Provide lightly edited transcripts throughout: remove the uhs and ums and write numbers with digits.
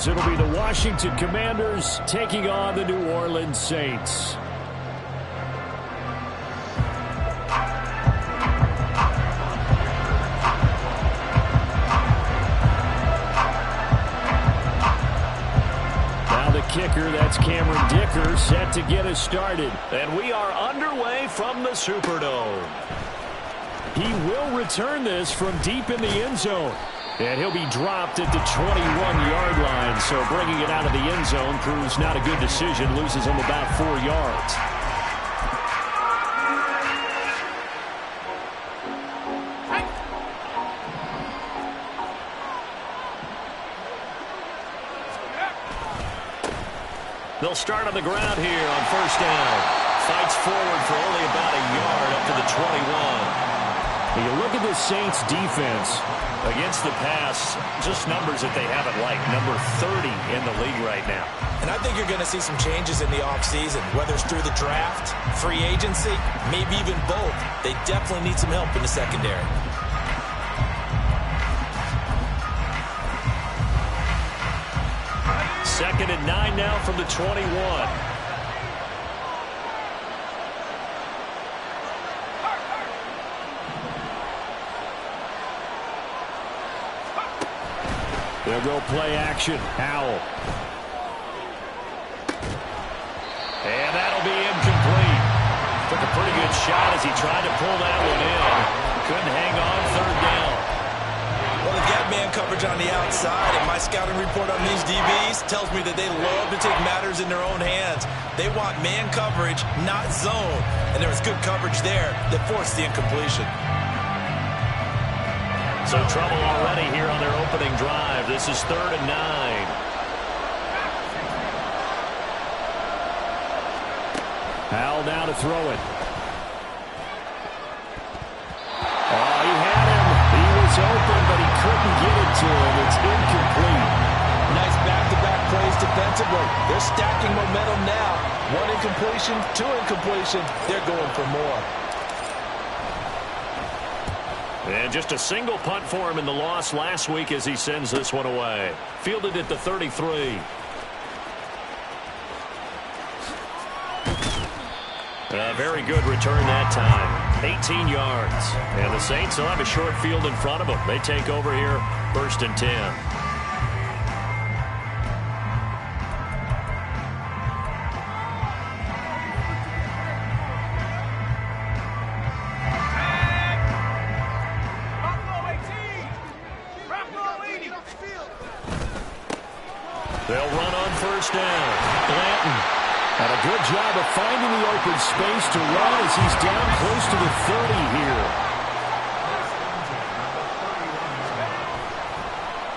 as it'll be the Washington Commanders taking on the New Orleans Saints. Now the kicker, that's Cameron Dicker, set to get us started. And we are underway from the Superdome. He will return this from deep in the end zone. And he'll be dropped at the 21-yard line. So bringing it out of the end zone proves not a good decision. Loses him about 4 yards. They'll start on the ground here on first down. Fights forward for only about a yard up to the 21. You look at this Saints defense against the pass, just numbers that they haven't liked. Number 30 in the league right now. And I think you're going to see some changes in the offseason, whether it's through the draft, free agency, maybe even both. They definitely need some help in the secondary. Second and 9 now from the 21. They'll go play action. Howell. And that'll be incomplete. Took a pretty good shot as he tried to pull that one in. Couldn't hang on third down. Well, they get man coverage on the outside, and my scouting report on these DBs tells me that they love to take matters in their own hands. They want man coverage, not zone. And there was good coverage there that forced the incompletion. So trouble already here on their opening drive. This is 3rd and 9. Howell now to throw it. Oh, he had him. He was open, but he couldn't get it to him. It's incomplete. Nice back-to-back plays defensively. They're stacking momentum now. 1 incompletion, 2 incompletion. They're going for more. And just a single punt for him in the loss last week as he sends this one away. Fielded at the 33. A very good return that time. 18 yards. And the Saints will have a short field in front of them. They take over here, 1st and 10. They'll run on first down. Blanton had a good job of finding the open space to run as he's down close to the 30 here.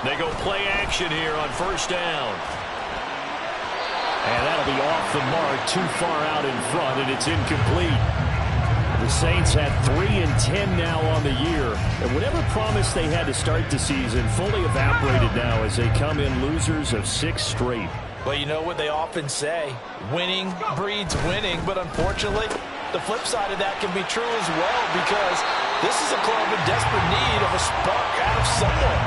They go play action here on first down. And that'll be off the mark, too far out in front, and it's incomplete. The Saints had 3 and 10 now on the year. And whatever promise they had to start the season fully evaporated now as they come in losers of 6 straight. Well, you know what they often say, winning breeds winning, but unfortunately, the flip side of that can be true as well because this is a club in desperate need of a spark out of someone.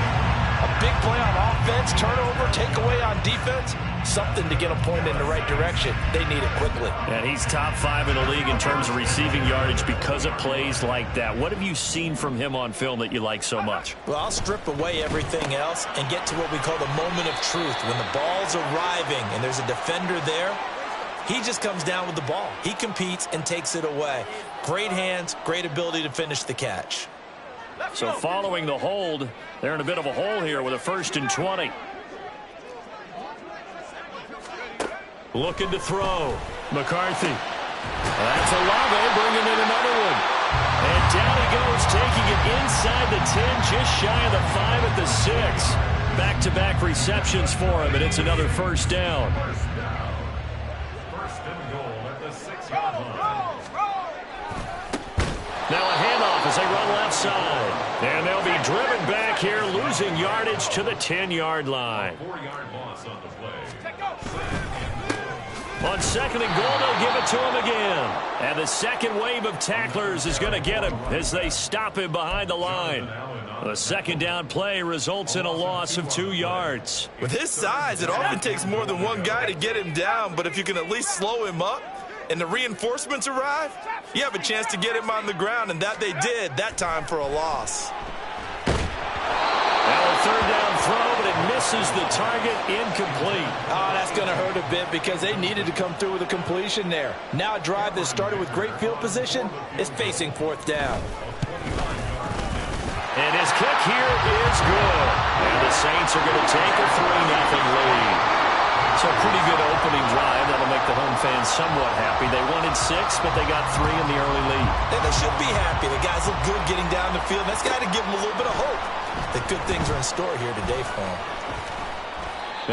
A big play on offense, turnover, takeaway on defense, something to get a point in the right direction. They need it quickly. And he's top 5 in the league in terms of receiving yardage because of plays like that. What have you seen from him on film that you like so much? Well, I'll strip away everything else and get to what we call the moment of truth. When the ball's arriving and there's a defender there, he just comes down with the ball. He competes and takes it away. Great hands, great ability to finish the catch. So following the hold, they're in a bit of a hole here with a 1st and 20. Looking to throw. McCarthy. That's Olave bringing in another one. And down he goes, taking it inside the 10, just shy of the 5 at the 6. Back-to-back receptions for him, and it's another first down. First and goal at the 6-yard line. Now a handoff as they run left side. And they'll be driven back here, losing yardage to the 10-yard line. 4-yard loss on the play. On second and goal, they'll give it to him again. And the second wave of tacklers is going to get him as they stop him behind the line. A second down play results in a loss of 2 yards. With his size, it often takes more than one guy to get him down, but if you can at least slow him up and the reinforcements arrive, you have a chance to get him on the ground, and that they did that time for a loss. Now a third down throw, but it misses the target, incomplete. Oh, that's going to hurt a bit because they needed to come through with a completion there. Now a drive that started with great field position is facing fourth down. And his kick here is good. And the Saints are going to take a 3-0 lead. So a pretty good opening drive. That'll make the home fans somewhat happy. They wanted 6, but they got 3 in the early lead. And they should be happy. The guys look good getting down the field. That's got to give them a little bit of hope that good things are in store here today for them.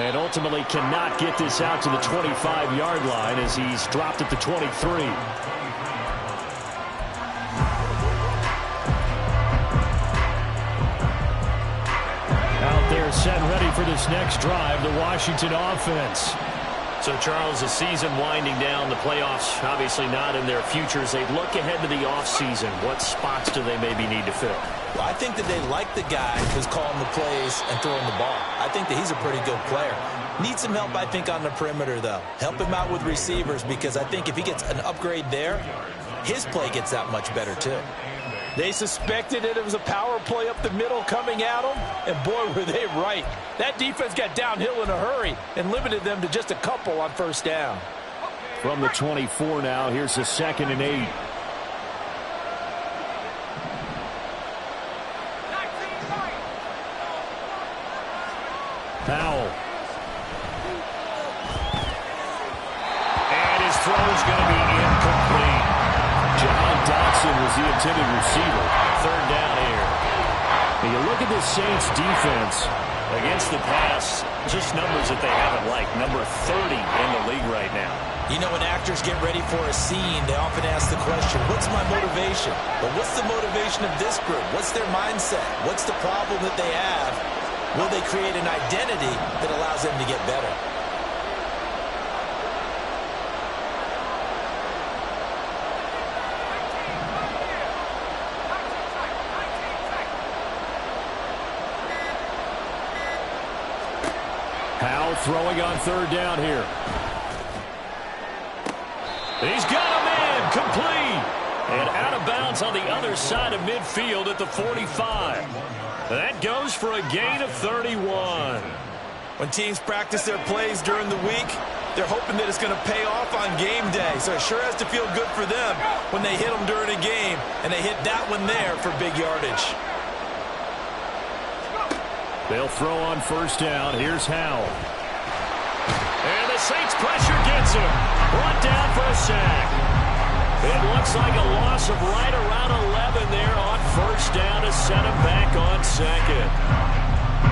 And ultimately cannot get this out to the 25-yard line as he's dropped at the 23. They're set and ready for this next drive, the Washington offense. So, Charles, the season winding down, the playoffs obviously not in their futures. They look ahead to the offseason. What spots do they maybe need to fill? Well, I think that they like the guy who's calling the plays and throwing the ball. I think that he's a pretty good player. Needs some help, I think, on the perimeter, though. Help him out with receivers because I think if he gets an upgrade there, his play gets that much better, too. They suspected it was a power play up the middle coming at them, and boy, were they right. That defense got downhill in a hurry and limited them to just a couple on first down. From the 24 now, here's a 2nd and 8. Powell. And his throw is going to be incomplete. John Dotson was the intended receiver. Third down here. And you look at this Saints defense against the pass, just numbers that they haven't liked. Number 30 in the league right now. You know, when actors get ready for a scene, they often ask the question, what's my motivation? But what's the motivation of this group? What's their mindset? What's the problem that they have? Will they create an identity that allows them to get better? Powell throwing on third down here. He's got a man complete. And out of bounds on the other side of midfield at the 45. That goes for a gain of 31. When teams practice their plays during the week, they're hoping that it's going to pay off on game day. So it sure has to feel good for them when they hit them during a game. And they hit that one there for big yardage. They'll throw on first down. Here's Howell. And the Saints pressure gets him. Brought down for a sack. It looks like a loss of right around 11 there on first down to set him back on second.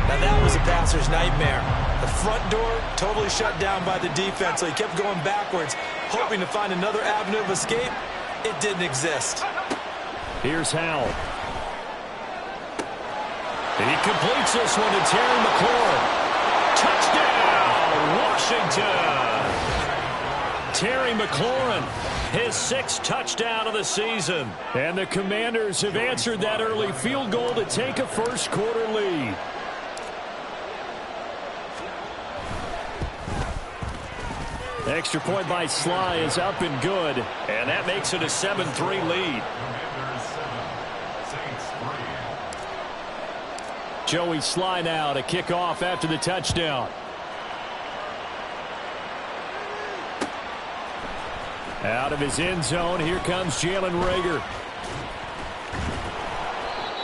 Now that was a passer's nightmare. The front door totally shut down by the defense, so he kept going backwards, hoping to find another avenue of escape. It didn't exist. Here's Howell. And he completes this one to Terry McLaurin. Touchdown, Washington! Terry McLaurin, his 6th touchdown of the season. And the Commanders have answered that early field goal to take a first-quarter lead. Extra point by Sly is up and good. And that makes it a 7-3 lead. Joey Sly now to kick off after the touchdown. Out of his end zone, here comes Jalen Reagor.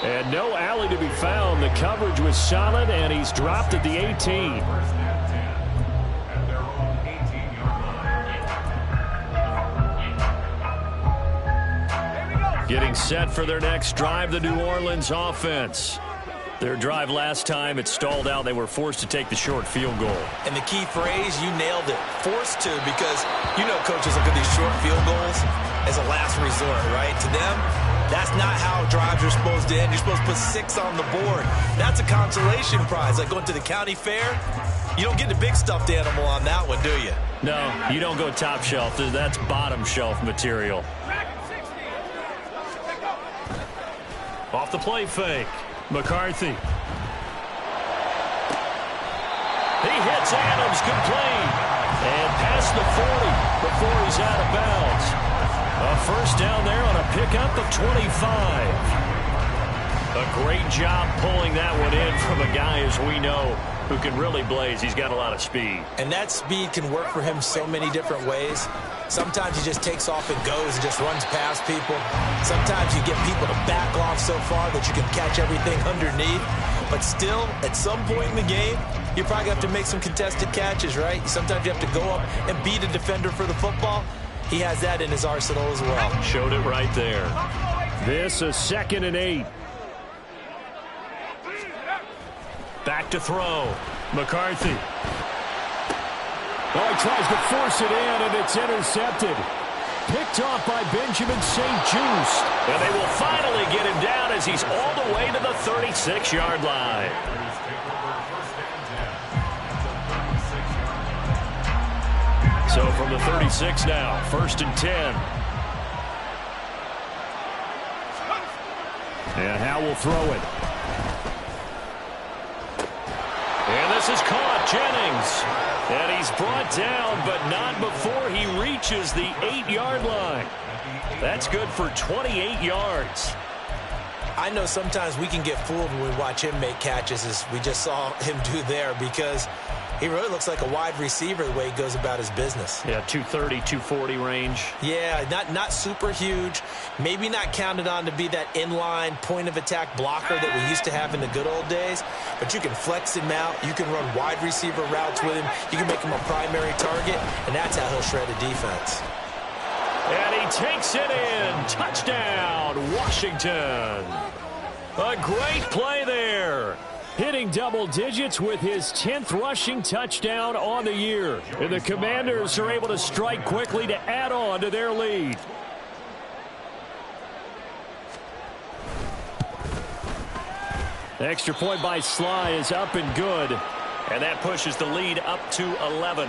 And no alley to be found. The coverage was solid, and he's dropped at the 18. First and 10 at their own 18-yard line. Getting set for their next drive, the New Orleans offense. Their drive last time, it stalled out. They were forced to take the short field goal. And the key phrase, you nailed it. Forced to, because you know coaches look at these short field goals as a last resort, right? To them, that's not how drives are supposed to end. You're supposed to put 6 on the board. That's a consolation prize. Like going to the county fair, You don't get the big stuffed animal on that one, do you? No, you don't go top shelf. That's bottom shelf material. Off the play fake. McCarthy. He hits Adams complete. And past the 40 before he's out of bounds. A first down there on a pickup of 25. A great job pulling that one in from a guy, as we know, who can really blaze. He's got a lot of speed. And that speed can work for him so many different ways. Sometimes he just takes off and goes and just runs past people. Sometimes you get people to back off so far that you can catch everything underneath. But still, at some point in the game, you probably have to make some contested catches, right? Sometimes you have to go up and beat a defender for the football. He has that in his arsenal as well. Showed it right there. This is 2nd and 8. Back to throw. McCarthy. Oh, he tries to force it in, and it's intercepted. Picked off by Benjamin St. Just. And they will finally get him down as he's all the way to the 36-yard line. So from the 36 now, 1st and 10. And Howe will throw it. And this is caught. Jennings. And he's brought down, but not before he reaches the 8-yard line. That's good for 28 yards. I know sometimes we can get fooled when we watch him make catches, as we just saw him do there, because he really looks like a wide receiver the way he goes about his business. Yeah, 230, 240 range. Yeah, not super huge. Maybe not counted on to be that inline point-of-attack blocker that we used to have in the good old days. But you can flex him out. You can run wide receiver routes with him. You can make him a primary target, and that's how he'll shred a defense. And he takes it in. Touchdown, Washington. A great play there. Hitting double digits with his 10th rushing touchdown on the year. And the Commanders are able to strike quickly to add on to their lead. The extra point by Sly is up and good. And that pushes the lead up to 11.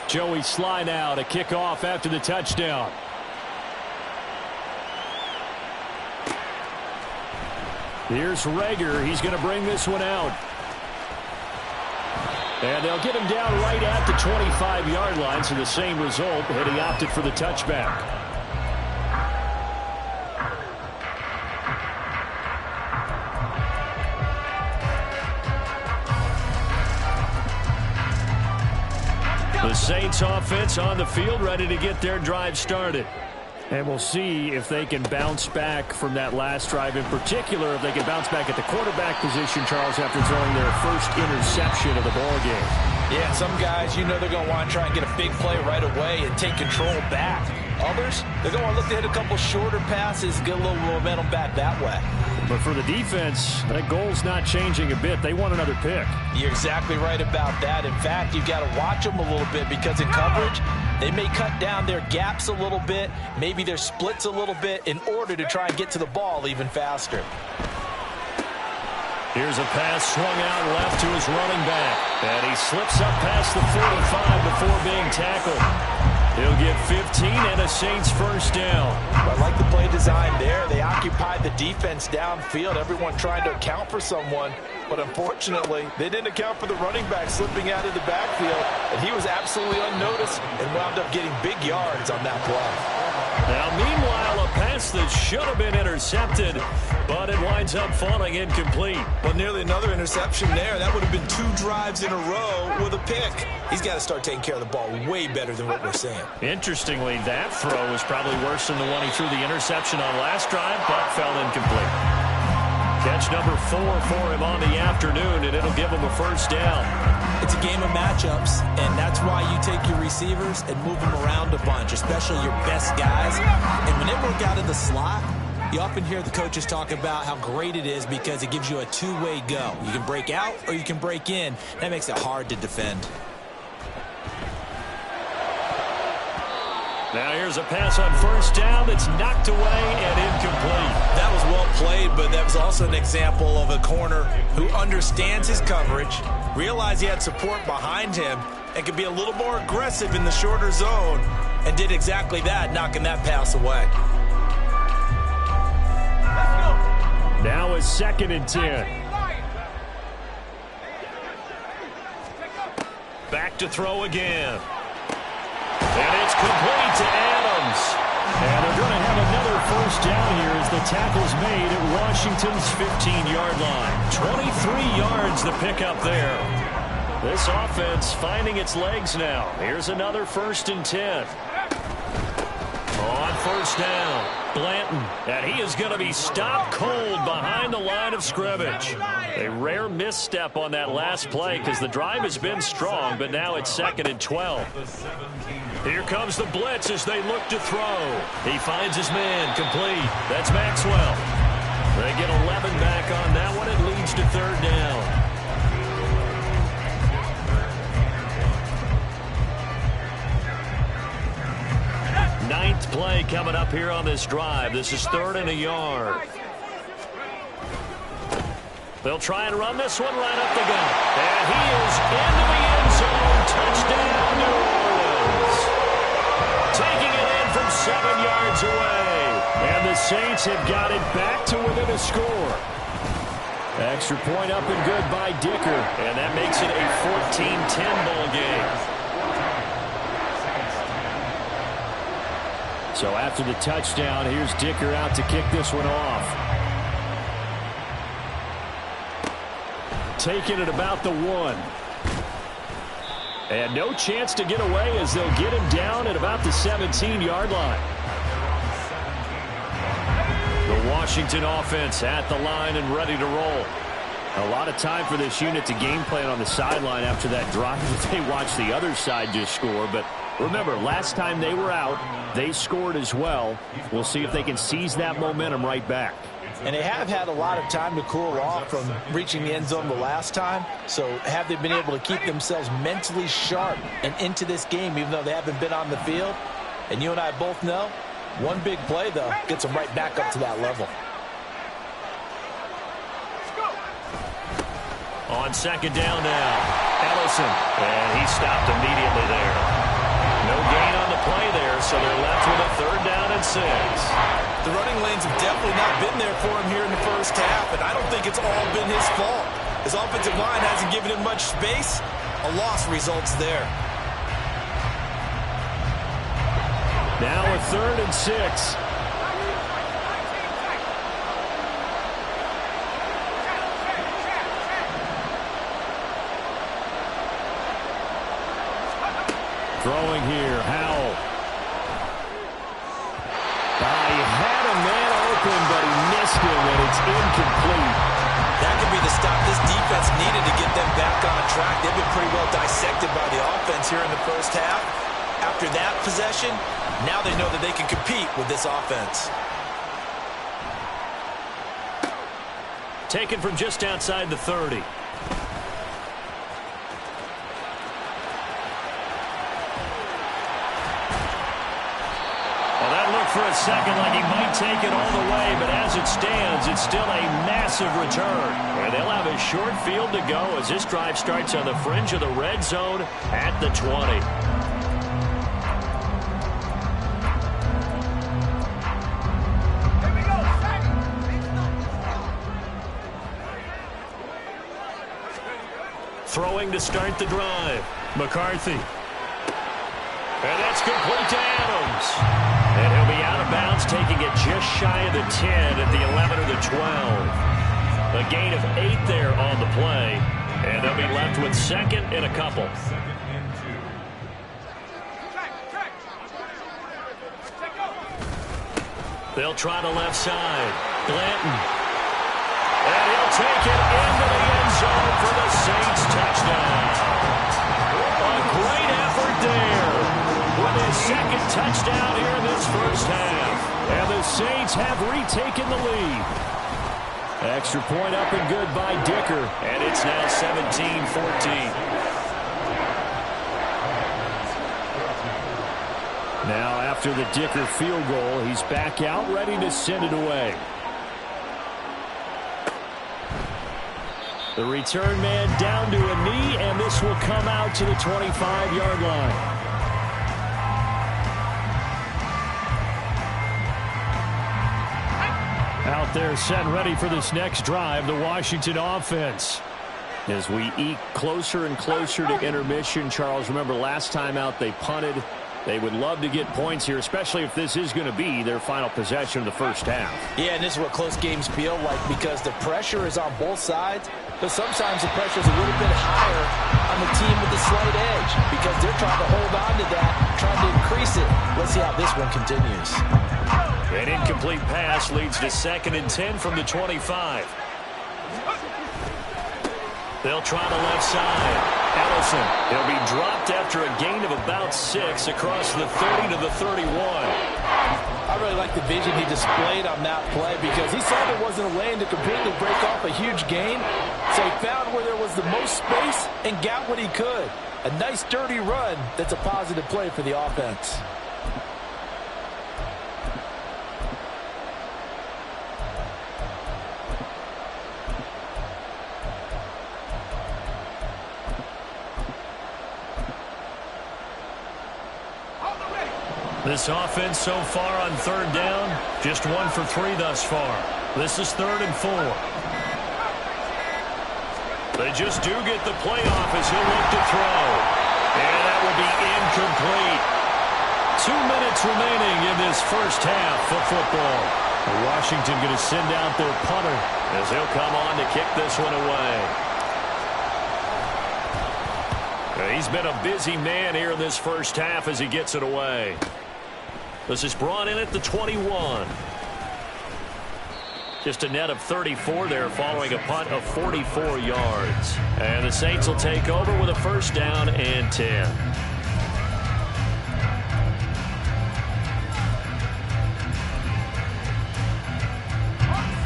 Joey Sly now to kick off after the touchdown. Here's Rager. He's going to bring this one out. And they'll get him down right at the 25-yard line, so the same result, and he opted for the touchback. The Saints offense on the field, ready to get their drive started. And we'll see if they can bounce back from that last drive, in particular if they can bounce back at the quarterback position, Charles, after throwing their first interception of the ball game. Yeah, some guys, you know they're going to want to try and get a big play right away and take control back. Others, they're going to want to look to hit a couple shorter passes, get a little momentum back that way. But for the defense, that goal's not changing a bit. They want another pick. You're exactly right about that. In fact, you've got to watch them a little bit, because in coverage, they may cut down their gaps a little bit, maybe their splits a little bit, in order to try and get to the ball even faster. Here's a pass swung out left to his running back. And he slips up past the 45 before being tackled. He'll get 15 and a Saints first down. I like the play design there. They occupied the defense downfield, everyone trying to account for someone. But unfortunately, they didn't account for the running back slipping out of the backfield. And he was absolutely unnoticed and wound up getting big yards on that play. Now, meanwhile, a pass that should have been intercepted, but it winds up falling incomplete. But nearly another interception there. That would have been 2 drives in a row with a pick. He's got to start taking care of the ball way better than what we're seeing. Interestingly, that throw was probably worse than the one he threw the interception on last drive, but fell incomplete. Catch number 4 for him on the afternoon, and it'll give him a first down. It's a game of matchups, and that's why you take your receivers and move them around a bunch, especially your best guys. And when they work out of the slot, you often hear the coaches talk about how great it is because it gives you a two-way go. You can break out or you can break in. That makes it hard to defend. Now here's a pass on first down that's knocked away and incomplete. That was well played, but that was also an example of a corner who understands his coverage, realized he had support behind him, and could be a little more aggressive in the shorter zone, and did exactly that, knocking that pass away. Now a 2nd and 10. Back to throw again. And it's complete to Adams. And they're going to have another first down here as the tackle's made at Washington's 15-yard line. 23 yards the pickup there. This offense finding its legs now. Here's another 1st and 10. On first down, Blanton, and he is going to be stopped cold behind the line of scrimmage. A rare misstep on that last play because the drive has been strong, but now it's 2nd and 12. Here comes the blitz as they look to throw. He finds his man, complete. That's Maxwell. They get 11 back on that one. It leads to 3rd down. 9th play coming up here on this drive. This is 3rd and a yard. They'll try and run this one right up the gut. And he is into the end zone. Touchdown, New Orleans. Taking it in from 7 yards away. And the Saints have got it back to within a score. Extra point up and good by Dicker. And that makes it a 14-10 ball game. So after the touchdown, here's Dicker out to kick this one off. Taking it about the 1. And no chance to get away as they'll get him down at about the 17-yard line. The Washington offense at the line and ready to roll. A lot of time for this unit to game plan on the sideline after that drive that they watched the other side just score. But remember, last time they were out, they scored as well. We'll see if they can seize that momentum right back. And they have had a lot of time to cool off from reaching the end zone the last time. So have they been able to keep themselves mentally sharp and into this game even though they haven't been on the field? And you and I both know, one big play, though, gets them right back up to that level. On 2nd down now, Ellison. And he stopped immediately there. No gain on the play there, so they're left with a 3rd down and 6. The running lanes have definitely not been there for him here in the first half, and I don't think it's all been his fault. His offensive line hasn't given him much space. A loss results there. Now a 3rd and 6. Throwing here, Howell. He had a man open, but he missed him, and it's incomplete. That could be the stop this defense needed to get them back on track. They've been pretty well dissected by the offense here in the first half. After that possession, now they know that they can compete with this offense. Taken from just outside the 30. For a second like he might take it all the way, but as it stands, it's still a massive return. And they'll have a short field to go as this drive starts on the fringe of the red zone at the 20. Throwing to start the drive. McCarthy. And that's complete to Adams. And he'll be out of bounds, taking it just shy of the 10 at the 11 or the 12. A gain of 8 there on the play. And they'll be left with 2nd and a couple. They'll try the left side. Blanton. And he'll take it into the end zone for the Saints touchdown. A great effort there. With his 2nd touchdown here in this first half. And the Saints have retaken the lead. Extra point up and good by Dicker. And it's now 17-14. Now After the Dicker field goal, he's back out, ready to send it away. The return man down to a knee, and this will come out to the 25-yard line. Out there set and ready for this next drive, the Washington offense. As we eke closer and closer to intermission, Charles, remember last time out they punted. They would love to get points here, especially if this is going to be their final possession of the first half. Yeah, and this is what close games feel like because the pressure is on both sides, but sometimes the pressure is a little bit higher on the team with the slight edge because they're trying to hold on to that, trying to increase it. Let's see how this one continues. An incomplete pass leads to 2nd and 10 from the 25. They'll try the left side. Ellison, he'll be dropped after a gain of about 6 across the 30 to the 31. I really like the vision he displayed on that play because he saw there wasn't a lane to completely break off a huge gain. So he found where there was the most space and got what he could. A nice dirty run that's a positive play for the offense. This offense so far on 3rd down, just 1 for 3 thus far. This is 3rd and 4. They just do get the playoff as he'll look to throw. And that will be incomplete. 2 minutes remaining in this first half of football. Washington going to send out their punter as he'll come on to kick this one away. He's been a busy man here in this first half as he gets it away. This is brought in at the 21. Just a net of 34 there following a punt of 44 yards. And the Saints will take over with a 1st down and 10.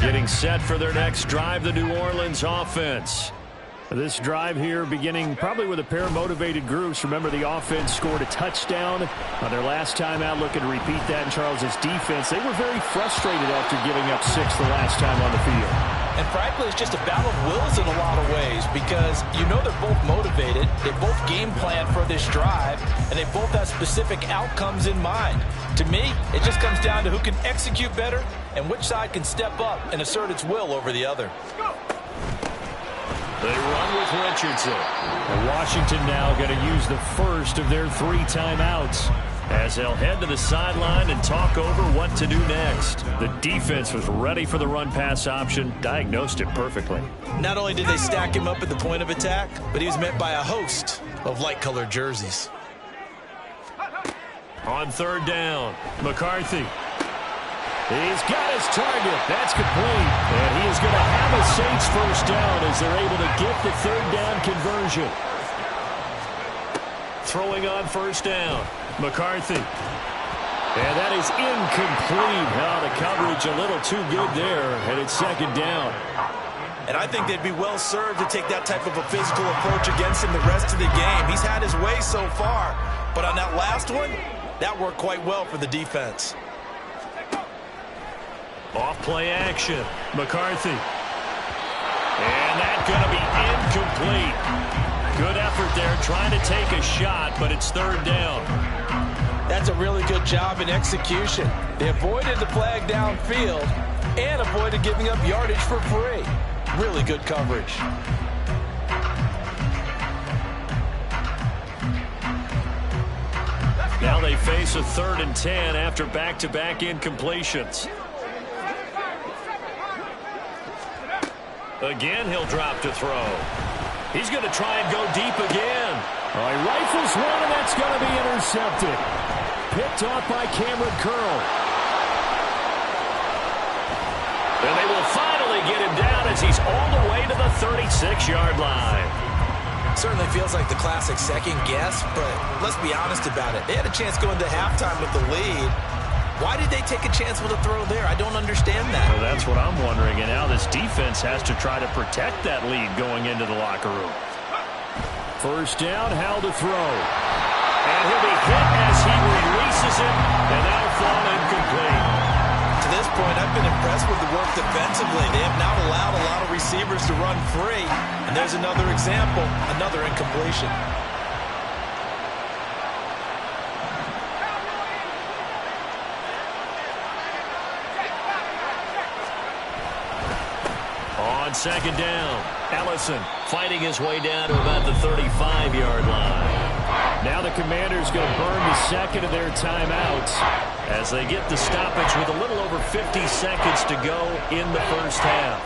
Getting set for their next drive, the New Orleans offense. This drive here beginning probably with a pair of motivated groups. Remember, the offense scored a touchdown on their last time out. Looking to repeat that in Charles's defense. They were very frustrated after giving up 6 the last time on the field. And frankly, it's just a battle of wills in a lot of ways because you know they're both motivated. They both game plan for this drive, and they both have specific outcomes in mind. To me, it just comes down to who can execute better and which side can step up and assert its will over the other. They run with Richardson. And Washington now going to use the first of their 3 timeouts as they'll head to the sideline and talk over what to do next. The defense was ready for the run-pass option, diagnosed it perfectly. Not only did they stack him up at the point of attack, but he was met by a host of light-colored jerseys. On 3rd down, McCarthy. He's got his target. That's complete. And he is going to have a Saints 1st down as they're able to get the 3rd down conversion. Throwing on 1st down, McCarthy. And that is incomplete. Oh, the coverage a little too good there, and it's 2nd down. And I think they'd be well served to take that type of a physical approach against him the rest of the game. He's had his way so far, but on that last one, that worked quite well for the defense. Off play action, McCarthy. And that's going to be incomplete. Good effort there trying to take a shot, but it's 3rd down. That's a really good job in execution. They avoided the flag downfield and avoided giving up yardage for free. Really good coverage. Now they face a 3rd and 10 after back-to-back incompletions. Again, he'll drop to throw. He's going to try and go deep again. All right, rifles one, and that's going to be intercepted. Picked off by Cameron Curl. And they will finally get him down as he's all the way to the 36-yard line. Certainly feels like the classic second guess, but let's be honest about it. They had a chance going to halftime with the lead. Why did they take a chance with a throw there? I don't understand that. Well, that's what I'm wondering. And now this defense has to try to protect that lead going into the locker room. 1st down, Howell to throw. And he'll be hit as he releases it, and that'll fall incomplete. To this point, I've been impressed with the work defensively. They have not allowed a lot of receivers to run free. And there's another example, another incompletion. On second down, Ellison fighting his way down to about the 35-yard line. Now the Commanders going to burn the second of their timeouts as they get the stoppage with a little over 50 seconds to go in the first half.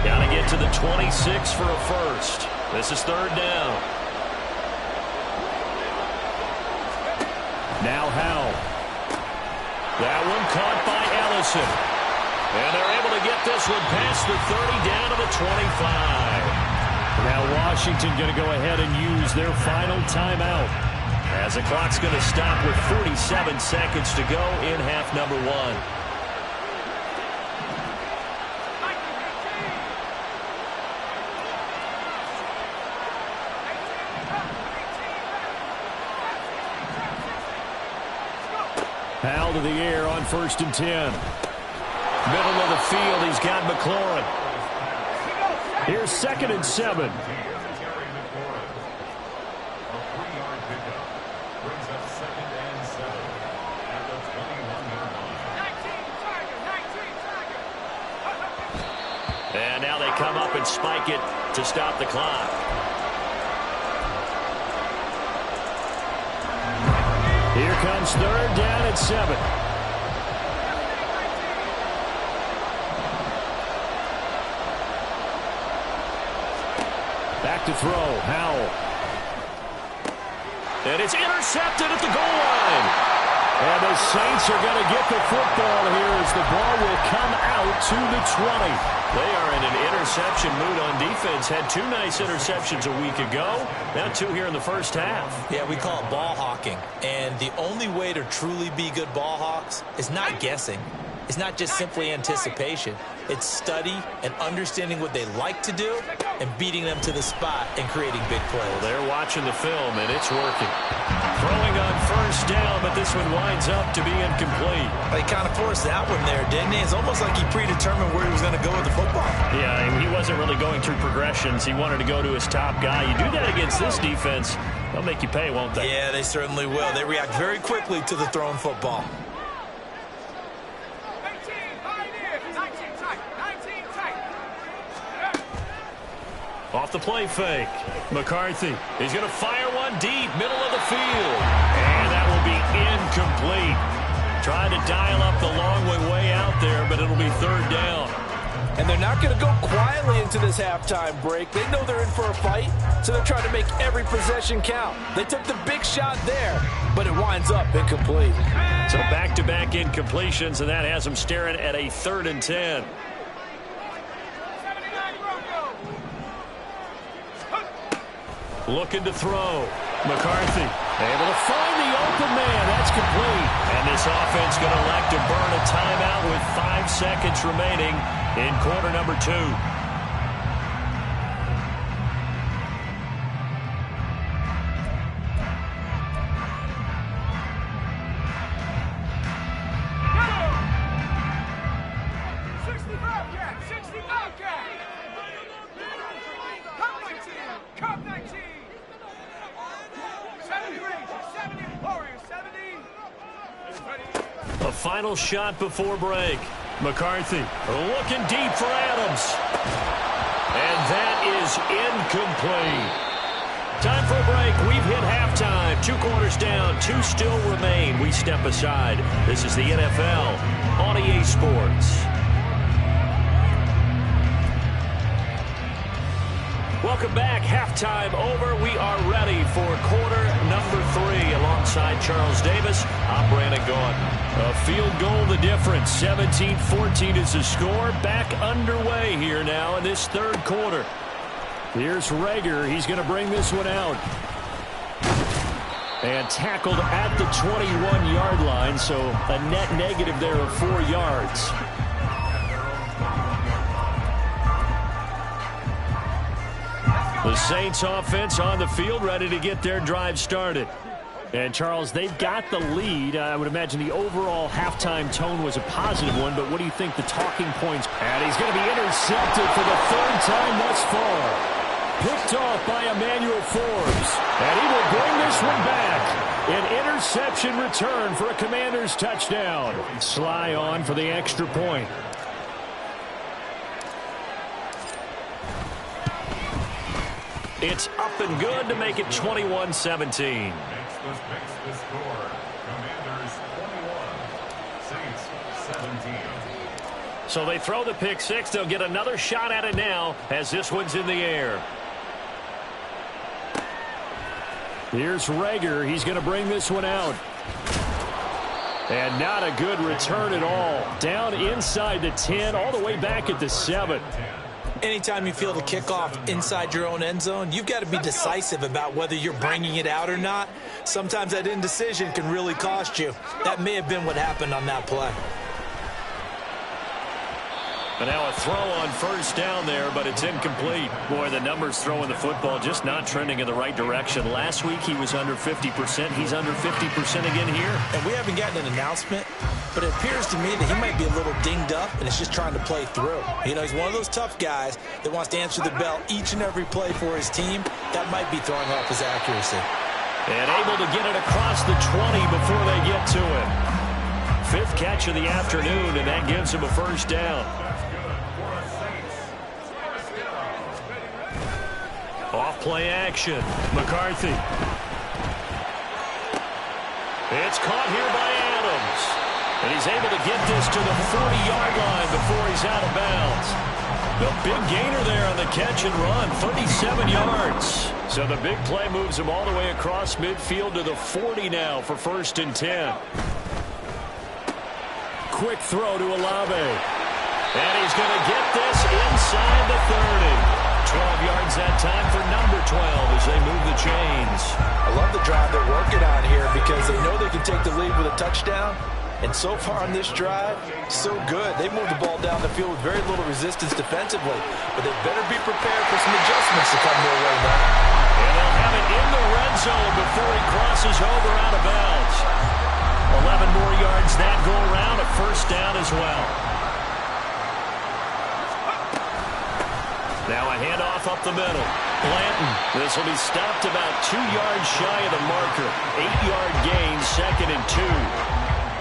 Got to get to the 26 for a first. This is third down. Now Howell. That one caught by Ellison. And they're able to get this one past the 30 down to the 25. Now Washington going to go ahead and use their final timeout as the clock's going to stop with 47 seconds to go in half number one. Howell to the air on 1st and 10. Middle of the field, he's got McLaurin. Here's 2nd and 7. And now they come up and spike it to stop the clock. Here comes third down at 7. Back to throw, Howell. And it's intercepted at the goal line. And the Saints are going to get the football here as the ball will come out to the 20. They are in an interception mood on defense. Had 2 nice interceptions a week ago. Now 2 here in the first half. Yeah, we call it ball hawking. And the only way to truly be good ball hawks is not guessing. It's not just simply anticipation. It's study and understanding what they like to do and beating them to the spot and creating big plays. Well, they're watching the film, and it's working. Throwing on first down, but this one winds up to be incomplete. He kind of forced that one there, didn't he? It's almost like he predetermined where he was going to go with the football. Yeah, he wasn't really going through progressions. He wanted to go to his top guy. You do that against this defense, they'll make you pay, won't they? Yeah, they certainly will. They react very quickly to the thrown football. Off the play fake. McCarthy. He's going to fire one deep, middle of the field. And that will be incomplete. Trying to dial up the long way out there, but it'll be third down. And they're not going to go quietly into this halftime break. They know they're in for a fight, so they're trying to make every possession count. They took the big shot there, but it winds up incomplete. So back-to-back incompletions, and that has them staring at a 3rd and 10. Looking to throw. McCarthy able to find the open man. That's complete. And this offense going to elect to burn a timeout with 5 seconds remaining in quarter number 2. A final shot before break. McCarthy looking deep for Adams. And that is incomplete. Time for a break. We've hit halftime. 2 quarters down. 2 still remain. We step aside. This is the NFL on EA Sports. Welcome back. Halftime over. We are ready for quarter number 3 alongside Charles Davis. I'm Brandon Gaudin. A field goal the difference. 17-14 is the score. Back underway here now in this 3rd quarter. Here's Rager. He's going to bring this one out. And tackled at the 21-yard line, so a net negative there of 4 yards. The Saints offense on the field, ready to get their drive started. And, Charles, they've got the lead. I would imagine the overall halftime tone was a positive one, but what do you think the talking points? And he's going to be intercepted for the 3rd time thus far. Picked off by Emmanuel Forbes. And he will bring this one back. An interception return for a Commanders touchdown. Sly on for the extra point. It's up and good to make it 21-17. Makes the score. Commanders 21, Saints 17. So they throw the pick six. They'll get another shot at it now as this one's in the air. Here's Rager. He's going to bring this one out. And not a good return at all. Down inside the 10, all the way back at the 7. Anytime you feel the kickoff inside your own end zone, you've got to be decisive about whether you're bringing it out or not. Sometimes that indecision can really cost you. That may have been what happened on that play. But now a throw on first down there, but it's incomplete. Boy, the numbers throwing the football just not trending in the right direction. Last week he was under 50%. He's under 50% again here. And we haven't gotten an announcement, but it appears to me that he might be a little dinged up and is just trying to play through. You know, he's one of those tough guys that wants to answer the bell each and every play for his team. That might be throwing off his accuracy. And able to get it across the 20 before they get to him. 5th catch of the afternoon, and that gives him a first down. Off play action. McCarthy. It's caught here by Adams. And he's able to get this to the 40-yard line before he's out of bounds. The big gainer there on the catch and run, 37 yards. So the big play moves him all the way across midfield to the 40 now for 1st and 10. Quick throw to Olave. And he's going to get this inside the 30. 12 yards that time for number 12 as they move the chains. I love the drive they're working on here because they know they can take the lead with a touchdown. And so far on this drive, so good. They moved the ball down the field with very little resistance defensively. But they better be prepared for some adjustments to come their way now. And they'll have it in the red zone before he crosses over out of bounds. 11 more yards that go around, a first down as well. Now a handoff up the middle. Blanton. This will be stopped about 2 yards shy of the marker. 8-yard gain, 2nd and 2.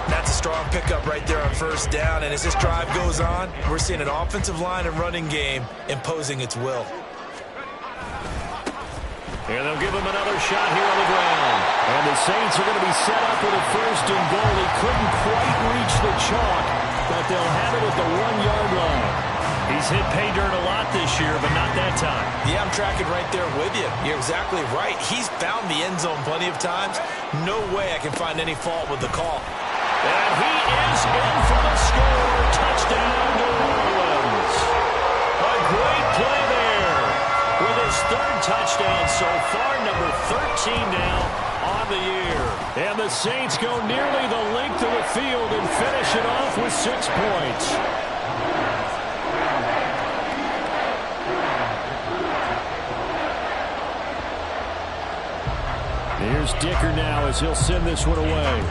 That's a strong pickup right there on first down. And as this drive goes on, we're seeing an offensive line and running game imposing its will. And they'll give him another shot here on the ground. And the Saints are going to be set up with a 1st and goal. He couldn't quite reach the chalk, but they'll have it at the 1-yard line. He's hit pay dirt a lot this year, but not that time. Yeah, I'm tracking right there with you. You're exactly right. He's found the end zone plenty of times. No way I can find any fault with the call. And he is in for the score. Touchdown, New Orleans. A great play there with his 3rd touchdown so far, number 13 now on the year. And the Saints go nearly the length of the field and finish it off with 6 points. Here's Dicker now as he'll send this one away.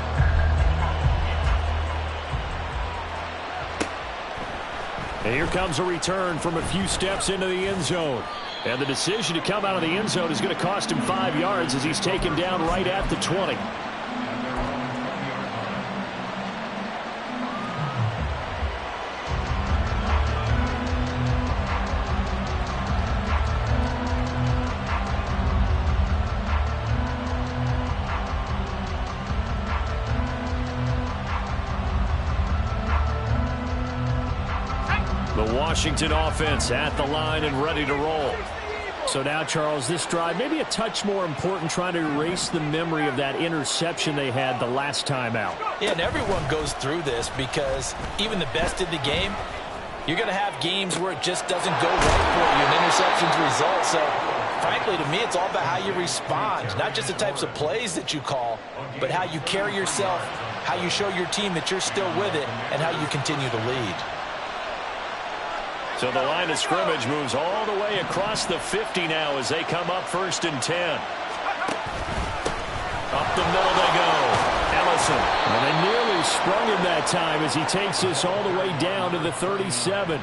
And here comes a return from a few steps into the end zone. And the decision to come out of the end zone is going to cost him 5 yards as he's taken down right at the 20. The Washington offense at the line and ready to roll. So now, Charles, this drive maybe a touch more important, trying to erase the memory of that interception they had the last time out. Yeah, and everyone goes through this because even the best in the game, you're going to have games where it just doesn't go right for you and interceptions result. So frankly, to me, it's all about how you respond. Not just the types of plays that you call, but how you carry yourself, how you show your team that you're still with it, and how you continue to lead. So the line of scrimmage moves all the way across the 50 now as they come up 1st and 10. Up the middle they go. Ellison. And they nearly sprung him that time as he takes this all the way down to the 37.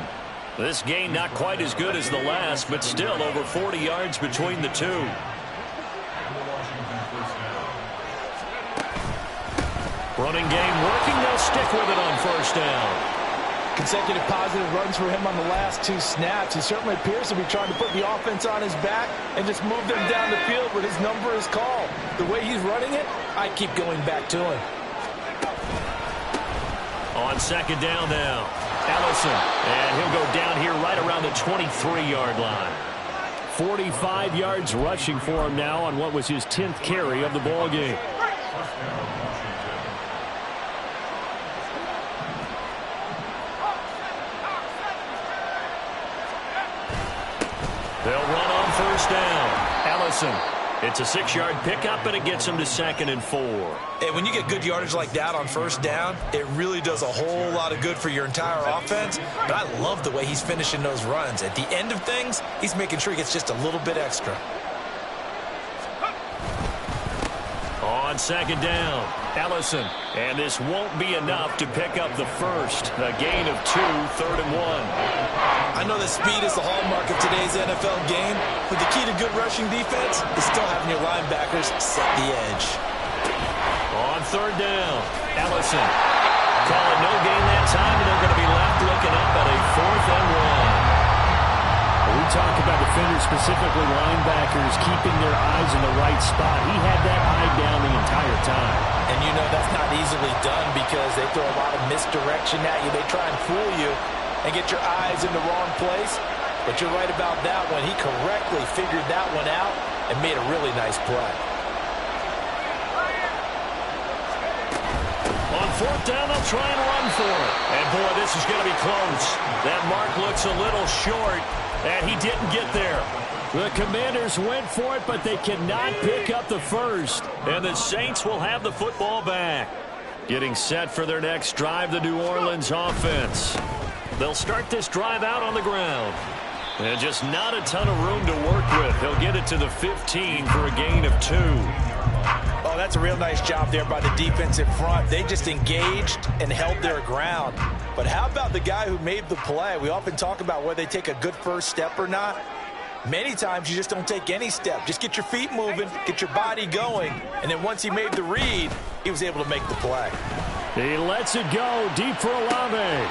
This gain not quite as good as the last, but still over 40 yards between the two. Running game working. They'll stick with it on 1st down. Consecutive positive runs for him on the last 2 snaps. He certainly appears to be trying to put the offense on his back and just move them down the field when his number is called. The way he's running it, I keep going back to him. On 2nd down now, Ellison. And he'll go down here right around the 23-yard line. 45 yards rushing for him now on what was his 10th carry of the ball game. They'll run on 1st down. Ellison. It's a 6-yard pickup, and it gets him to 2nd and 4. And when you get good yardage like that on 1st down, it really does a whole lot of good for your entire offense. But I love the way he's finishing those runs. At the end of things, he's making sure he gets just a little bit extra. On 2nd down, Ellison. And this won't be enough to pick up the first. A gain of 2, 3rd and 1. I know that speed is the hallmark of today's NFL game, but the key to good rushing defense is still having your linebackers set the edge. On 3rd down, Ellison. Call it no gain that time, and they're going to be left looking up at a 4th and 1. We talk about defenders, specifically linebackers, keeping their eyes in the right spot. He had that eye down the entire time. And you know that's not easily done because they throw a lot of misdirection at you. They try and fool you and get your eyes in the wrong place. But you're right about that one. He correctly figured that one out and made a really nice play. On 4th down, they'll try and run for it. And, boy, this is going to be close. That mark looks a little short, and he didn't get there. The Commanders went for it, but they cannot pick up the first. And the Saints will have the football back. Getting set for their next drive, the New Orleans offense. They'll start this drive out on the ground. And just not a ton of room to work with. He'll get it to the 15 for a gain of 2. Oh, that's a real nice job there by the defensive front. They just engaged and held their ground. But how about the guy who made the play? We often talk about whether they take a good first step or not. Many times you just don't take any step. Just get your feet moving, get your body going, and then once he made the read, he was able to make the play. He lets it go deep for Olave.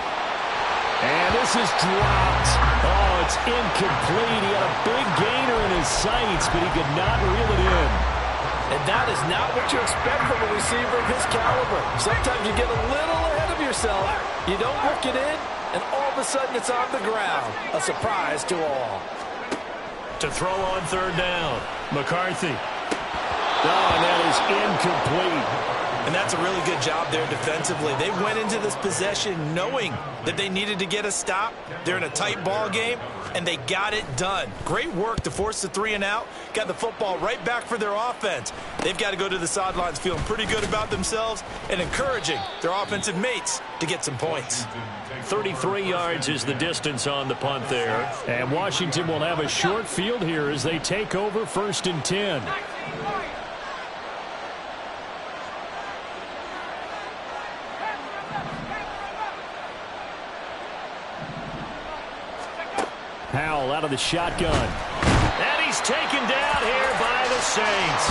And this is dropped. Oh, it's incomplete. He had a big gainer in his sights, but he could not reel it in. And that is not what you expect from a receiver of his caliber. Sometimes you get a little ahead of yourself. You don't work it in, and all of a sudden it's on the ground. A surprise to all. To throw on 3rd down, McCarthy. Oh, and that is incomplete. And that's a really good job there defensively. They went into this possession knowing that they needed to get a stop. They're in a tight ball game, and they got it done. Great work to force the 3 and out. Got the football right back for their offense. They've got to go to the sidelines feeling pretty good about themselves and encouraging their offensive mates to get some points. 33 yards is the distance on the punt there. And Washington will have a short field here as they take over 1st and 10. Howell out of the shotgun. And he's taken down here by the Saints.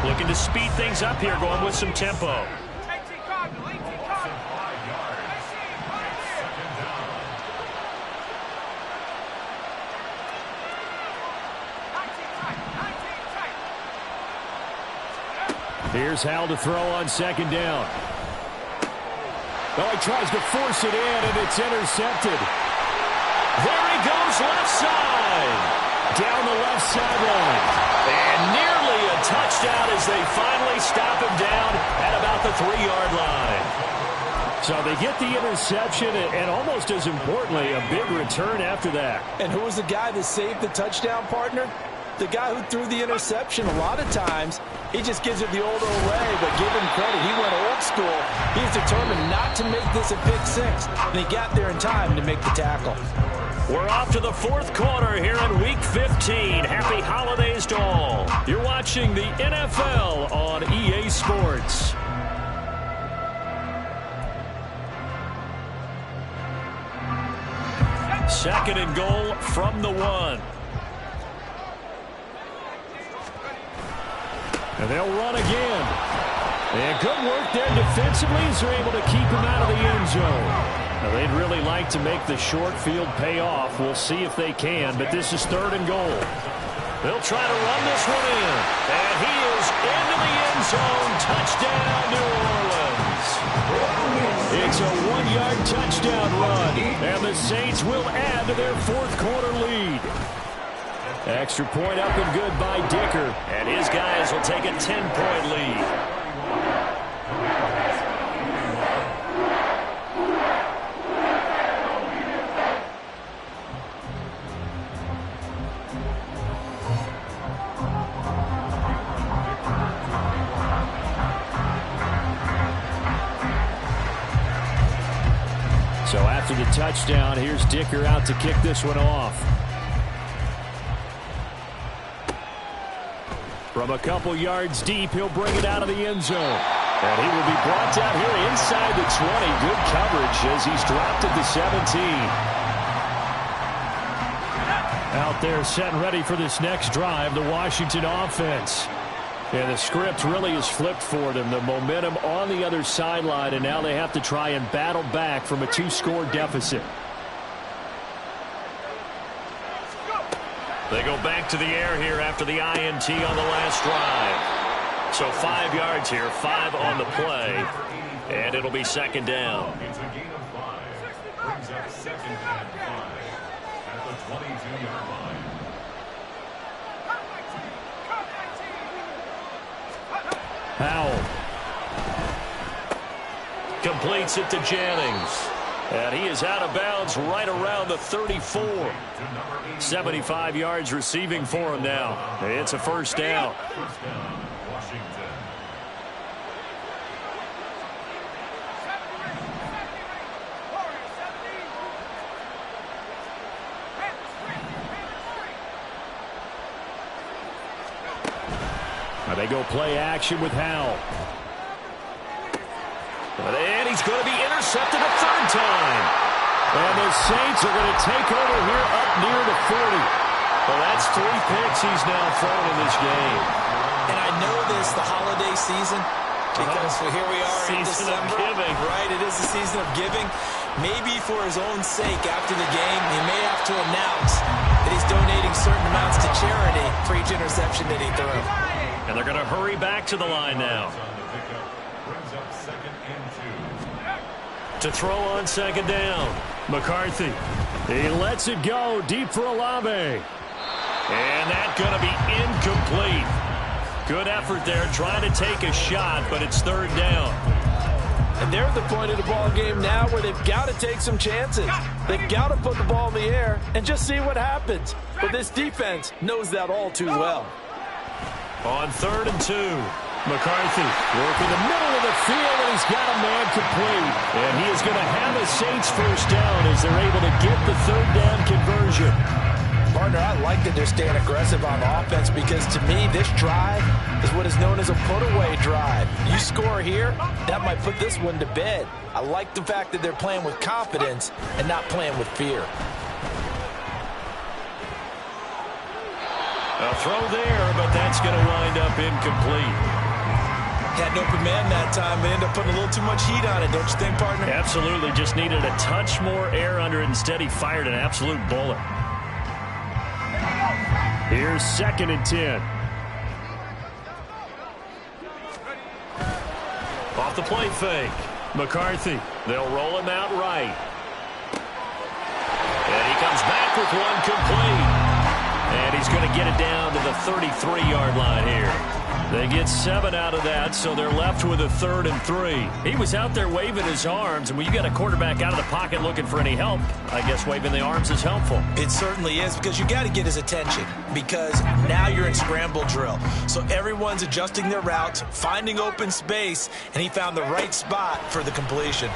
Looking to speed things up here, going with some tempo. Here's Howell to throw on 2nd down. Oh, he tries to force it in, and it's intercepted. There he goes, left side. Down the left sideline. And nearly a touchdown as they finally stop him down at about the 3-yard line. So they get the interception, and almost as importantly, a big return after that. And who was the guy that saved the touchdown, partner? the guy who threw the interception, a lot of times, he just gives it the old way, but give him credit. He went old school. He's determined not to make this a pick six, and he got there in time to make the tackle. We're off to the fourth quarter here in Week 15. Happy holidays to all. You're watching the NFL on EA Sports. Second and goal from the 1. And they'll run again. And good work there defensively as they're able to keep him out of the end zone. Now, they'd really like to make the short field pay off. We'll see if they can, but this is third and goal. They'll try to run this one in. And he is into the end zone. Touchdown, New Orleans. It's a 1-yard touchdown run. And the Saints will add to their fourth quarter lead. Extra point up and good by Dicker. And his guys will take a 10-point lead. So after the touchdown, here's Dicker out to kick this one off. From a couple yards deep, he'll bring it out of the end zone. And he will be brought down here inside the 20. Good coverage as he's dropped at the 17. Out there set and ready for this next drive, the Washington offense. And the script really is flipped for them. The momentum on the other sideline, and now they have to try and battle back from a 2-score deficit. They go back to the air here after the INT on the last drive. So 5 yards here, 5 on the play, and it'll be second down. It's a gain of 5. Brings up second and 5 at the 22-yard line. Howell completes it to Jennings. And he is out of bounds right around the 34. 75 yards receiving for him now. It's a first down. Washington. Now they go play action with Howell. And he's going to be intercepted a third time. And the Saints are going to take over here up near the 40. Well, that's 3 picks he's now thrown in this game. And I know this, the holiday season, because here we are in Season December. of giving. Right, it is the season of giving. Maybe for his own sake after the game, he may have to announce that he's donating certain amounts to charity for each interception that he threw. And they're going to hurry back to the line now. Brings up second and 2. To throw on second down. McCarthy. He lets it go deep for Olave. And that's going to be incomplete. Good effort there trying to take a shot, but it's third down. And they're at the point of the ball game now where they've got to take some chances. They've got to put the ball in the air and just see what happens. But this defense knows that all too well. On third and 2. McCarthy working the middle of the field, and he's got a man complete. And he is going to have a Saints first down as they're able to get the third down conversion. Partner, I like that they're staying aggressive on offense because to me, this drive is what is known as a put-away drive. You score here, that might put this one to bed. I like the fact that they're playing with confidence and not playing with fear. A throw there, but that's going to wind up incomplete. Had an open man that time, but ended up putting a little too much heat on it, don't you think, partner? Absolutely, just needed a touch more air under it. Instead, he fired an absolute bullet. Here's second and 10. Off the play fake. McCarthy. They'll roll him out right. And he comes back with one complete. And he's going to get it down to the 33-yard line here. They get 7 out of that, so they're left with a 3rd and 3. He was out there waving his arms, and when you got a quarterback out of the pocket looking for any help, I guess waving the arms is helpful. It certainly is, because you got to get his attention, because now you're in scramble drill. So everyone's adjusting their routes, finding open space, and he found the right spot for the completion.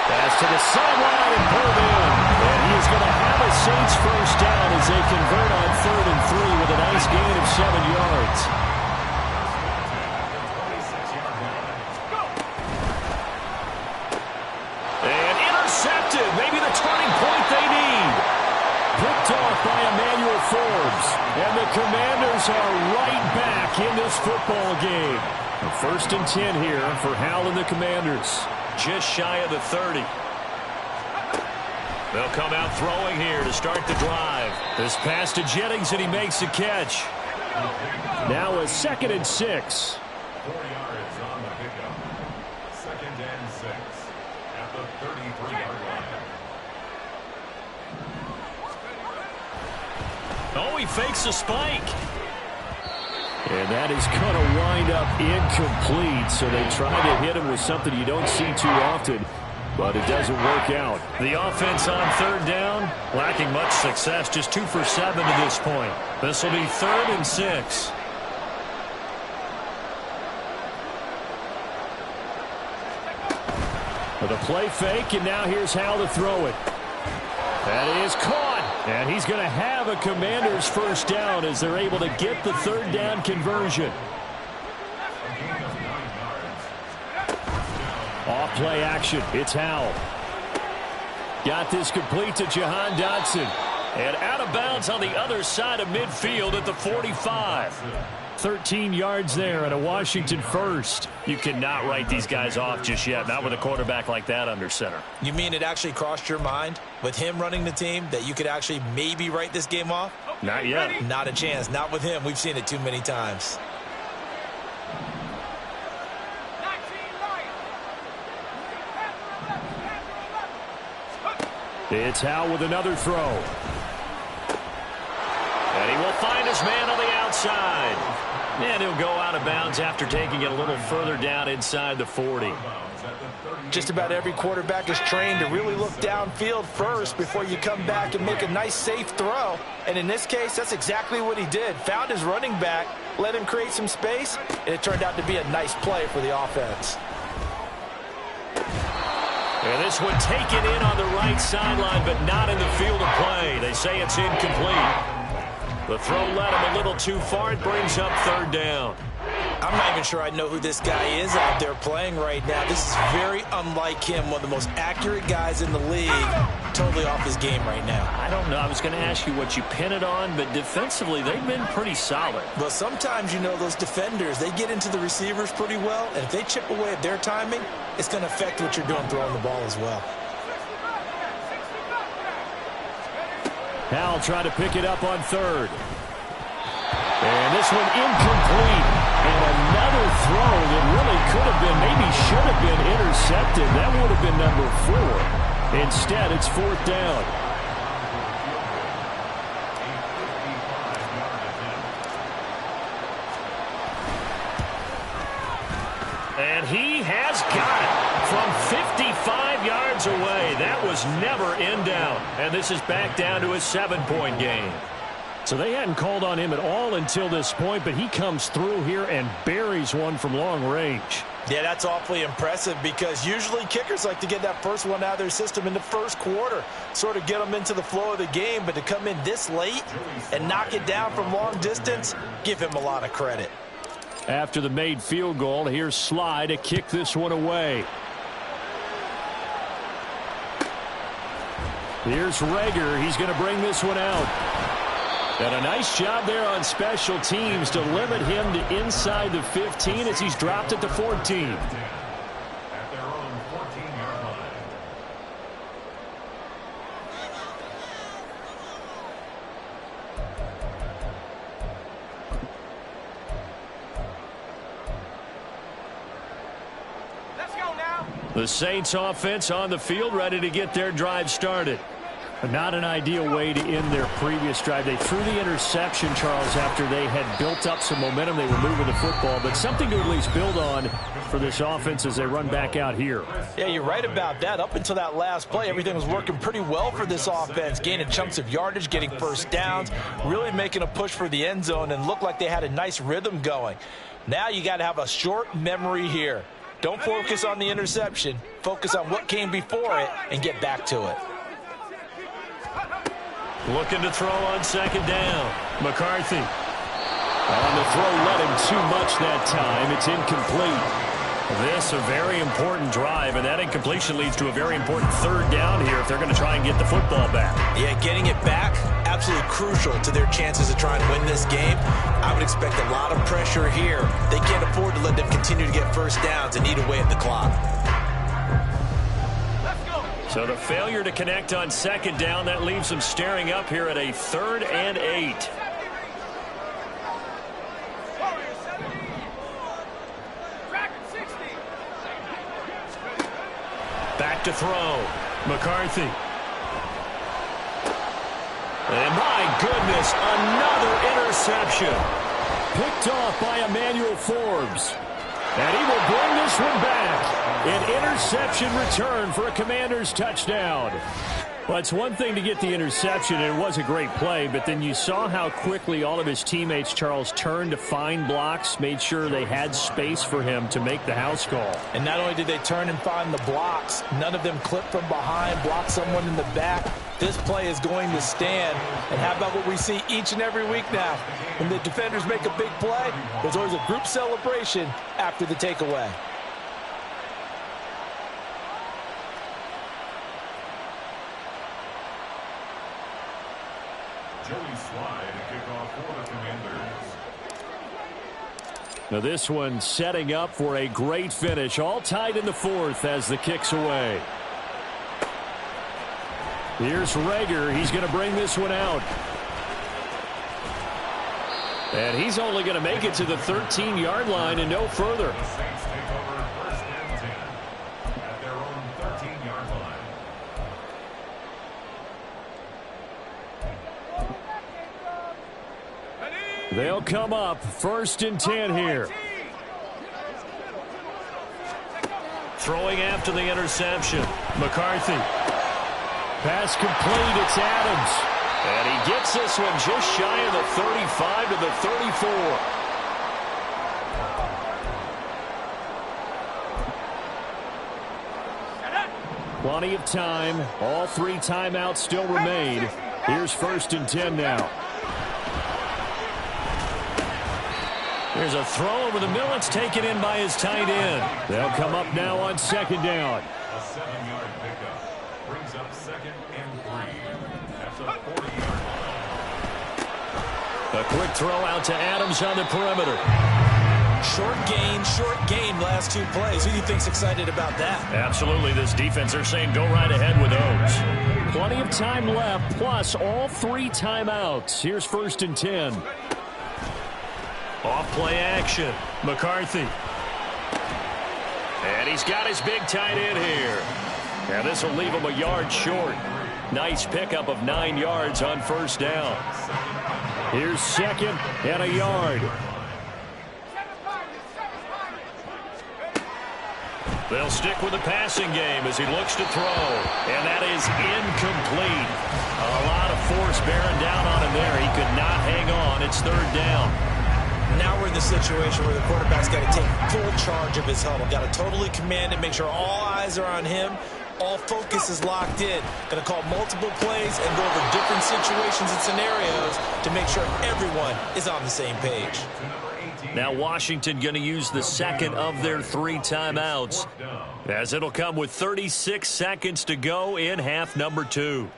Pass to the sideline and pulled in. And he is going to have a Saints first down as they convert on 3rd and 3 with a nice gain of 7 yards. And intercepted. Maybe the turning point they need. Picked off by Emmanuel Forbes. And the Commanders are right back in this football game. A 1st and 10 here for Hal and the Commanders. Just shy of the 30. They'll come out throwing here to start the drive. This pass to Jennings, and he makes the catch. Now a 2nd and 6. 4 yards on the pickup. 2nd and 6 at the 33-yard line. Oh, he fakes a spike. And that is going to wind up incomplete, so they try to hit him with something you don't see too often, but it doesn't work out. The offense on 3rd down, lacking much success, just 2 for 7 to this point. This will be 3rd and 6. With a play fake, and now here's Hal to throw it. That is caught. And he's going to have a Commanders first down as they're able to get the 3rd down conversion. Off play action. It's Hal. Got this complete to Jahan Dotson. And out of bounds on the other side of midfield at the 45. 13 yards there and a Washington first. You cannot write these guys off just yet, not with a quarterback like that under center. You mean it actually crossed your mind with him running the team that you could actually maybe write this game off? Not yet. Not a chance. Not with him. We've seen it too many times. It's Hal with another throw. And he will find his man on the outside. And he'll go out of bounds after taking it a little further down inside the 40. Just about every quarterback is trained to really look downfield first before you come back and make a nice, safe throw. And in this case, that's exactly what he did. Found his running back, let him create some space, and it turned out to be a nice play for the offense. And this one taken in on the right sideline, but not in the field of play. They say it's incomplete. The throw led him a little too far. It brings up 3rd down. I'm not even sure I know who this guy is out there playing right now. This is very unlike him, one of the most accurate guys in the league. Totally off his game right now. I don't know. I was going to ask you what you pin it on, but defensively, they've been pretty solid. Well, sometimes, you know, those defenders, they get into the receivers pretty well, and if they chip away at their timing, it's going to affect what you're doing throwing the ball as well. Hal trying to pick it up on 3rd. And this one incomplete. And another throw that really could have been, maybe should have been intercepted. That would have been number 4. Instead, it's 4th down. And he has got it from 55 yards away. That was never in down. And this is back down to a 7-point game. So they hadn't called on him at all until this point, but he comes through here and buries one from long range. Yeah, that's awfully impressive because usually kickers like to get that first one out of their system in the first quarter, sort of get them into the flow of the game, but to come in this late and knock it down from long distance, give him a lot of credit. After the made field goal, here's Sly to kick this one away. Here's Rager. He's going to bring this one out. And a nice job there on special teams to limit him to inside the 15 as he's dropped at the 14. At their own 14-yard line. The Saints offense on the field, ready to get their drive started. Not an ideal way to end their previous drive. They threw the interception, Charles, after they had built up some momentum. They were moving the football, but something to at least build on for this offense as they run back out here. Yeah, you're right about that. Up until that last play, everything was working pretty well for this offense, gaining chunks of yardage, getting first downs, really making a push for the end zone, and looked like they had a nice rhythm going. Now you got to have a short memory here. Don't focus on the interception. Focus on what came before it and get back to it. Looking to throw on second down. McCarthy. On the throw, let him too much that time. It's incomplete. This a very important drive, and that incompletion leads to a very important third down here if they're going to try and get the football back. Yeah, getting it back, absolutely crucial to their chances to try and win this game. I would expect a lot of pressure here. They can't afford to let them continue to get first downs and eat away at the clock. So the failure to connect on second down, that leaves them staring up here at a 3rd and 8. Back to throw. McCarthy. And my goodness, another interception. Picked off by Emmanuel Forbes. And he will bring this one back. An interception return for a Commanders touchdown. Well, it's one thing to get the interception, and it was a great play, but then you saw how quickly all of his teammates, Charles, turned to find blocks, made sure they had space for him to make the house call. And not only did they turn and find the blocks, none of them clipped from behind, blocked someone in the back. This play is going to stand. And how about what we see each and every week now? When the defenders make a big play, there's always a group celebration after the takeaway. Now this one setting up for a great finish. All tied in the 4th as the kick's away. Here's Rager. He's going to bring this one out. And he's only going to make it to the 13-yard line and no further. They'll come up 1st and 10 here. Throwing after the interception. McCarthy. Pass complete. It's Adams. And he gets this one just shy of the 35 to the 34. Plenty of time. All 3 timeouts still remain. Here's 1st and 10 now. There's a throw over the middle. It's taken in by his tight end. They'll come up now on second down. A 7-yard pickup brings up 2nd and 3. That's a 40-yard line. A quick throw out to Adams on the perimeter. Short gain last 2 plays. Who do you think's excited about that? Absolutely. This defense, they're saying go right ahead with those. Plenty of time left, plus all 3 timeouts. Here's 1st and 10. Off play action. McCarthy. And he's got his big tight end here. Now this will leave him a yard short. Nice pickup of 9 yards on 1st down. Here's 2nd and a yard. They'll stick with the passing game as he looks to throw. And that is incomplete. A lot of force bearing down on him there. He could not hang on. It's 3rd down. Now we're in the situation where the quarterback's got to take full charge of his huddle. Got to totally command it, make sure all eyes are on him. All focus is locked in. Going to call multiple plays and go over different situations and scenarios to make sure everyone is on the same page. Now Washington going to use the 2nd of their 3 timeouts, as it'll come with 36 seconds to go in half number 2.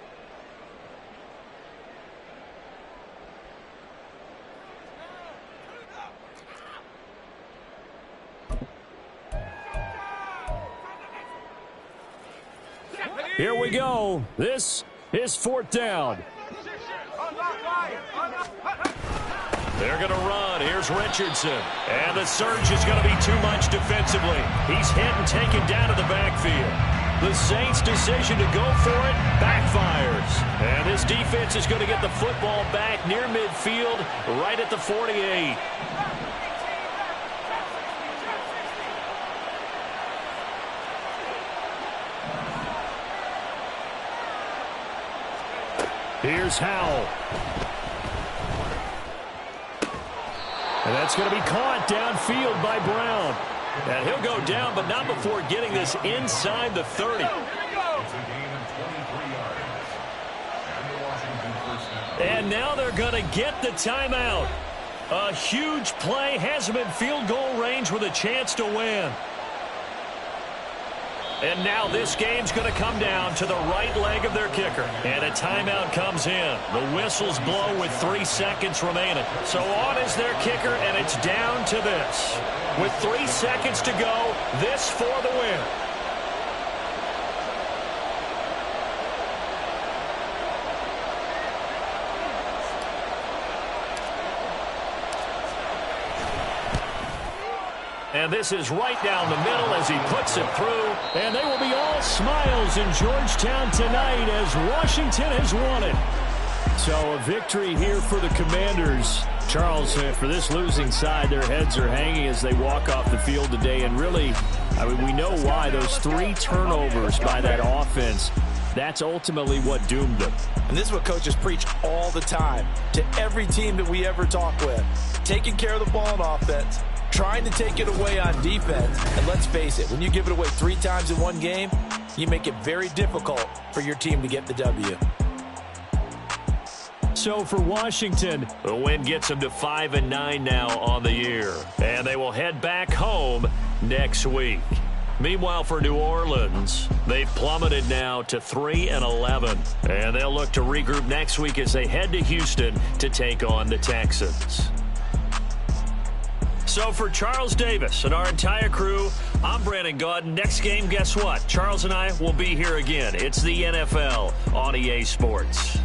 Here we go. This is 4th down. They're going to run. Here's Richardson. And the surge is going to be too much defensively. He's hit and taken down to the backfield. The Saints' decision to go for it backfires. And this defense is going to get the football back near midfield, right at the 48. Here's Howell. And that's going to be caught downfield by Brown. And he'll go down, but not before getting this inside the 30. It's a gain of 23 yards. And the Washington first down. And now they're going to get the timeout. A huge play has them in field goal range with a chance to win. And now this game's going to come down to the right leg of their kicker. And a timeout comes in. The whistles blow with 3 seconds remaining. So on is their kicker, and it's down to this. With 3 seconds to go, this for the win. And this is right down the middle as he puts it through. And they will be all smiles in Georgetown tonight as Washington has won it. So a victory here for the Commanders. Charles, for this losing side, their heads are hanging as they walk off the field today. And really, I mean, we know why. Those 3 turnovers by that offense, that's ultimately what doomed them. And this is what coaches preach all the time to every team that we ever talk with. Taking care of the ball on offense, trying to take it away on defense. And let's face it, when you give it away 3 times in one game, you make it very difficult for your team to get the W. So for Washington, the win gets them to 5-9 now on the year. And they will head back home next week. Meanwhile, for New Orleans, they've plummeted now to 3-11. And they'll look to regroup next week as they head to Houston to take on the Texans. So for Charles Davis and our entire crew, I'm Brandon Gaudin. Next game, guess what? Charles and I will be here again. It's the NFL on EA Sports.